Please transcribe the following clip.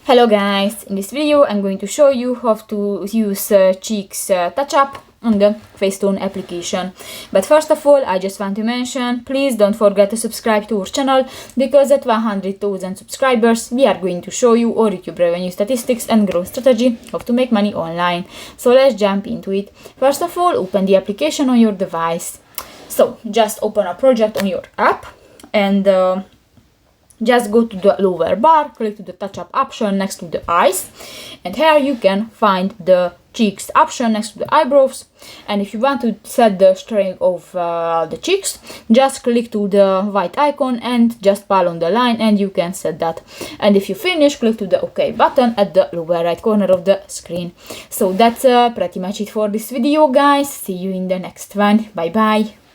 Hello guys, in this video I'm going to show you how to use cheeks touch up on the Facetune application. But first of all, I just want to mention, please don't forget to subscribe to our channel, because at 100,000 subscribers we are going to show you our YouTube revenue statistics and growth strategy, how to make money online. So let's jump into it. First of all, open the application on your device. So just open a project on your app and just go to the lower bar, click to the touch up option next to the eyes, and here you can find the cheeks option next to the eyebrows. And if you want to set the strength of the cheeks, just click to the white icon and just pull on the line and you can set that. And if you finish, click to the OK button at the lower right corner of the screen. So that's pretty much it for this video, guys. See you in the next one. Bye bye.